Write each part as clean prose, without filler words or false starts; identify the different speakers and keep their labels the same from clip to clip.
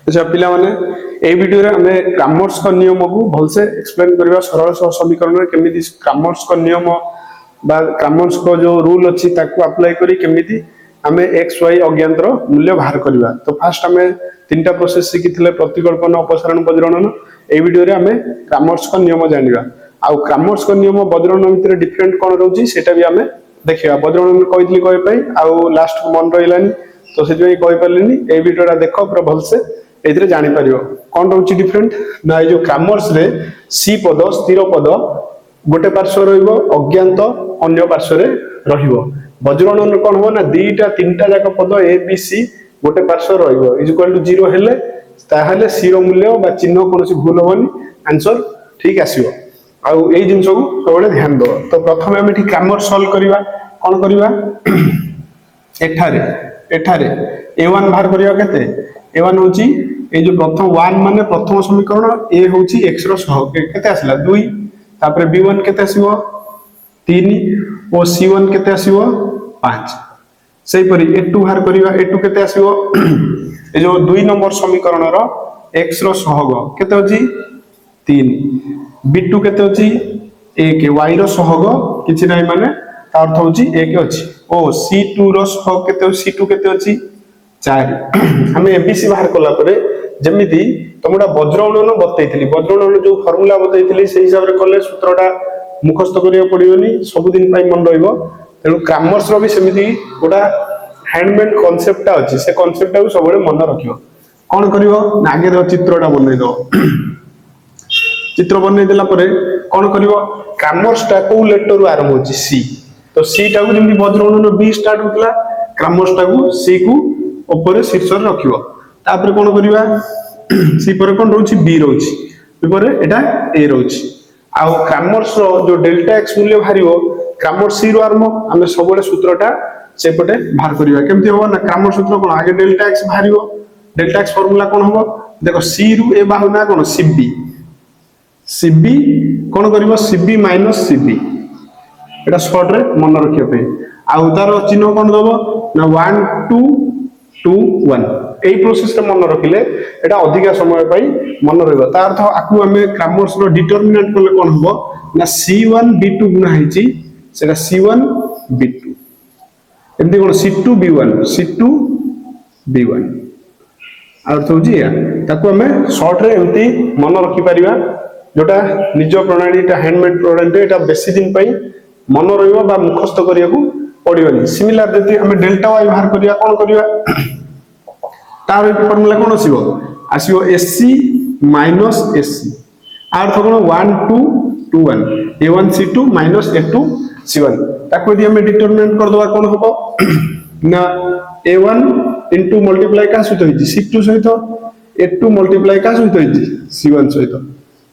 Speaker 1: अच्छा पिला माने ए वीडियो रे हमें क्रामर्स का नियम को भलसे एक्सप्लेन करबा सरल समीकरण रे केमिति क्रामर्स का नियम बा क्रामर्स को जो रूल अछि ताको अप्लाई करी केमिति हमें एक्स वाई अज्ञातर मूल्य बाहर करबा। तो फास्ट हमें तीनटा प्रोसेस सिखिथिले प्रतिकल्पन अपसारण बज्रणन। ए वीडियो रे हमें क्रामर्स का नियम जानिबा आउ क्रामर्स का नियम बज्रणन भितर डिफरेंट कोन रहउची सेटा भी हमें देखिबा। बज्रणन कहितली कहि पई आउ लास्ट मन रहिलानी तो से जो कहि परलिनी ए वीडियोटा देखो पूरा भलसे एथिरे जानि परियो कोन रहउची डिफरेंट ना। ए जो क्रामर्स रे सी पद स्थिर पद गोटे पार्श्व रहिबो अज्ञात अन्य पार्श्व रे रहिबो। बज्रणन कोन हो ना दीटा तीनटा जाक पद ए बी सी गोटे पार्श्व रहिबो इज इक्वल टू 0 हेले ताहाले सी रो मूल्य बा चिन्ह कोनोसी भूल होबनी आंसर ठीक आसीबो। आउ एई जिंस को सबले ध्यान दो। तो प्रथमे हम एठी क्रामर्स सॉल्व करबा कोन करबा एठारे a1 बाहर करिया केते a1 होची ए जो प्रथम 1 माने प्रथम समीकरण a होची x रो सह केते आसला 2 तापर b1 केते आसीबो 3 ओ c1 केते आसीबो 5 सेही परी a2 बाहर करिया a2 केते आसीबो ए जो 2 नंबर समीकरण रो x रो सहग केते होची 3 b2 केते होची 1 y रो सहग किछि नै माने ता अर्थ होची 1 अछि ओ c2 रो सहग केते c2 केते अछि 4 हमें एबीसी बाहर कला परे जेमिति तमडा वज्रगणन बतैथिली वज्रगणन जो फार्मूला बतैथिली से हिसाब रे कले सूत्रटा मुखस्त करिया पडियोनी सब दिन पई मन रहइबो। तेनु क्रामर्स रो भी सेमिति गोटा हैंडमेड कांसेप्टटा अछि से कांसेप्टटा को सबले मन रखियो। कोन करियो ना आगे रो चित्रटा बनै दो चित्र बनै देला परे कोन करियो क्रामर्स टा को लेटर रु आरंभ होची सी तो सी टा को जेमिति वज्रगणन बी स्टार्ट होतला क्रामर्स टा को सी को ऊपर शीर्ष रे रखियो। तापर कोन करिवा सी पर कोन रहउची बी रहउची ऊपर एटा ए रहउची आ क्रामर्स रो जो डेल्टा एक्स मूल्य भारियो क्रामर्स सी रो आरंभ हमें सबले सूत्रटा सेपटे बाहर करिवा केमति हो ना। क्रामर्स सूत्र कोन आगे डेल्टा एक्स भारियो डेल्टा एक्स फार्मूला कोन हो देखो सी रु ए बाहुना कोन सीबी सीबी कोन करिवो सीबी माइनस सीबी एटा शॉर्ट रे मन रखियो पे आ उतार चिन्ह कोन दबो ना 1 2 2 1 एई प्रोसेस रे मन रखिले एटा अधिका समय पई मन रहबो। ता अर्थ आकु हमें क्रामर्स रो डिटरमिनेंट करले कोन हबो ना c1 b2 गुना हिची सेटा c1 b2 एमती कोन c2 b1 अर्थ होजी या ताकु हमें शॉर्ट रे एमती मन रखि परिबा जोटा निज प्रणाली एटा हैंडमेड प्रणाली एटा बेसी दिन पई मन रहइबो बा मुखस्त करिया को पडिबनी। सिमिलर जति हमें डेल्टा y बाहर करिया कोन करिया तार फार्मूला कोन आसीबो एससी माइनस एससी अर्थ कोन 1 2 2 1 a1 c2 minus a2 c1 ताको यदि हमें डिटरमिनेंट कर दवा कोन हबो ना a1 इनटू मल्टीप्लाई का सहित होई c2 सहित a2 मल्टीप्लाई का सहित होई c1 सहित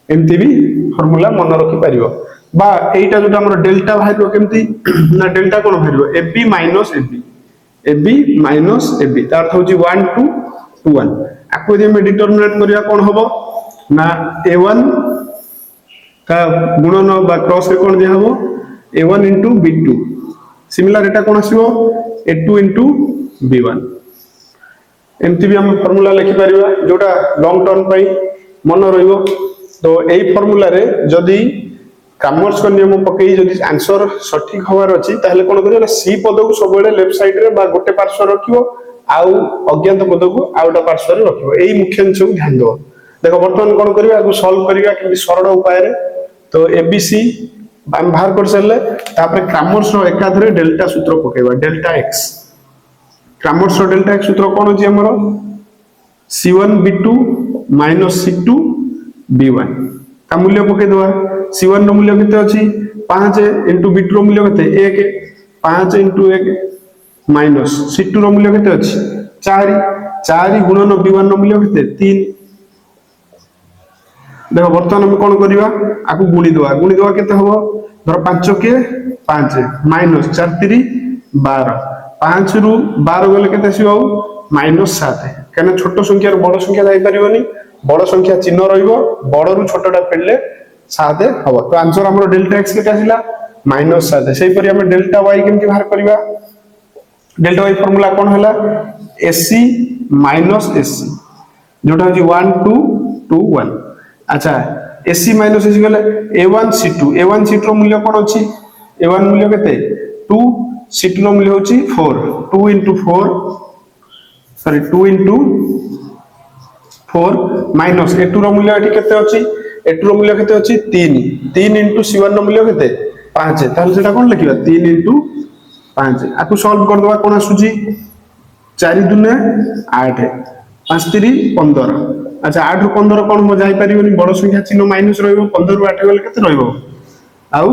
Speaker 1: एमती भी फार्मूला मन रखि परिबो बा एटा जोटा हमर डेल्टा भाइरो केमती ना डेल्टा कोन भाइरो ab माइनस ab तार अर्थ होची 1 2 2 1 आको यदि हम डिटरमिनेट करिया कोन हबो ना a1 का गुणन बा क्रॉस रे कोन दिया हबो a1 b2 सिमिलर एटा कोन आसीबो a2 b1 एमती भी हम फार्मूला लिखि परिबा जोटा लॉन्ग टर्म पई मन रहइबो। तो एई फार्मूला रे जदी क्रामर्स का नियम पकई जदी आंसर सठिक होवार अछि ताहले कोन करियो सी पद को सबले लेफ्ट साइड रे बा गोटे पार्श्व रखियो आउ अज्ञात पद को आउटा पार्श्व रे रखियो। एई मुख्य अंश को ध्यान दो। देखो वर्तमान कोन करियो आगु सॉल्व करिया कि सरल उपाय रे तो एबीसी हम बाहर कर सरले तापर क्रामर्स रो एकाधरे डेल्टा सूत्र पकेबा डेल्टा एक्स क्रामर्स रो डेल्टा एक्स सूत्र कोन अछि हमरो c1 b2 minus c2 b1 का मूल्य पके दवा c1 रो मूल्य केते अछि 5 इनटू b2 रो मूल्य केते 1 5 इनटू 1 माइनस c2 रो मूल्य केते अछि 4 गुणन b1 रो मूल्य केते 3 देखो वर्तमान हम कोन करिवा आकु गुणी दवा केते हबो धर 5 के 5 माइनस 4 3 12 5 रु 12 गले केते आसीबो माइनस 7 केना छोट संख्या रो बड़ संख्या जाई परिबोनी बड़ संख्या चिन्ह रहिबो बड़ रु छोटटा फेडले 7 हबो। तो आंसर हमरो डेल्टा x केते आसिला -7 सेही परि हम डेल्टा y केमति बाहर करिवा डेल्टा y फार्मूला कोन हला एससी माइनस एससी जोटा होची 1 2 2 1। अच्छा AC माइनस AC गले A1 C2 रो मूल्य कोन अछि A1 मूल्य केते 2 C2 रो मूल्य होची 4 2 into 4 sorry 2 into 4 minus A2 रो मूल्य एठी केते अछि A2 रो मूल्य केते अछि 3 3 into C1 रो मूल्य केते 5 ताले सेटा कोन लिखिबा 3 into 5 आकु सॉल्व कर दवा कोन आसुची 4 दुने 8 5 3 15। अच्छा 8 रु 15 कोन हो जाई परिबनी बड़ संख्या चिन्ह माइनस रहइबो 15 रु 8 गले केते रहइबो आउ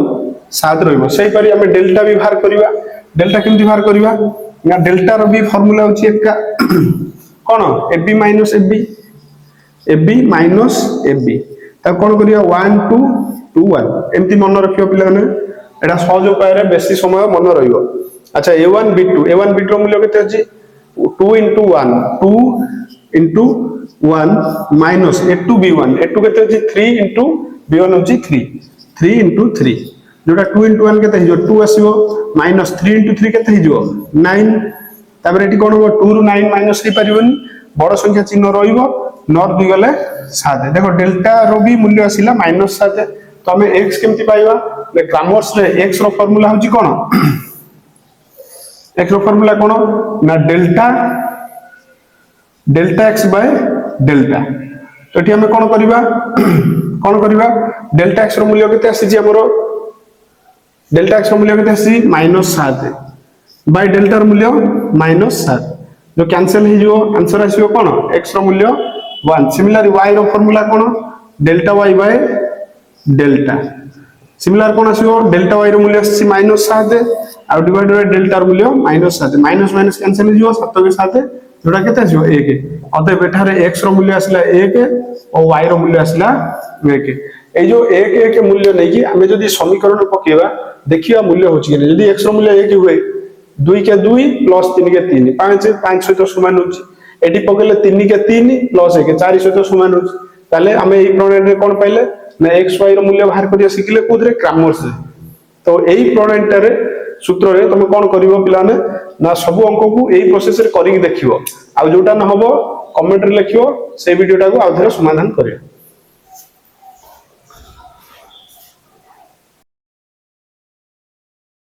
Speaker 1: 7 रहइबो सेही परि हमें डेल्टा भी बाहर करिवा डेल्टा केमति बाहर करिवा ना डेल्टा रो भी फार्मूला होची एका कोन AB minus AB minus AB ता कोन करिया 1 2 2 1 एमति मन रखियो पिला ने एटा सहज उपाय रे बेसी समय मन रहिबो। अच्छा A1 B2 रो मूल्य केते अछि 2 into 1 2 into 1 minus A2 B1 A2 केते अछि 3 into B1 अछि 3 into 3 जोटा 2 into 1 केते हिजो 2 आसीबो minus 3 into 3 केते हिजो 9 तापर एठी कोन हो 2 रु 9 माइनस हे परिबनी बड़ संख्या चिन्ह रहिबो 9 2 गले 7 देखो डेल्टा रो भी मूल्य आसीला -7 तो हमें x केमति पाइबा ले ग्रामर्स रे x रो फार्मूला होची कोन x रो फार्मूला कोन ना डेल्टा x बाय डेल्टा तो एठी हमें कोन करबा डेल्टा x रो मूल्य केते आसी जे हमरो डेल्टा x रो मूल्य केते आसी -7 बाय डेल्टा रो मूल्य -7 जो कैंसिल हे जो आंसर आसीबो कोन x रो मूल्य 1 सिमिलर y रो फार्मूला कोन delta y by delta similar कोन आसीबो डेल्टा y रो मूल्य आसी -7 आ डिवाइड बाय डेल्टा रो मूल्य -7 माइनस माइनस कैंसिल हे जो 7 के 7 जोटा केते आसीबो 1 अतः एठारे x रो मूल्य आसीला 1 और y रो मूल्य आसीला 1 ए जो 1 1 मूल्य नै कि हमें जदी समीकरण पकेबा देखिया मूल्य होची कि जदी x रो मूल्य 1 हुए 2 के 2 प्लस 3 के 3 5 5 सहित समान होची एटी पकेले 3 के 3 प्लस 1 4 सहित समान होची ताले हमें एई प्रोडक्ट रे कोन पाइले ना x y रो मूल्य बाहर करिया सिखले कोदरे क्रामर्स रे तो एई प्रोडक्ट रे सूत्र रे तुम कोन करिवो पिलाने ना सब अंक को एई प्रोसेस रे करिक देखिवो आ जोटा न हबो कमेंट रे लिखिवो से वीडियोटा को आउथरे समाधान करियो।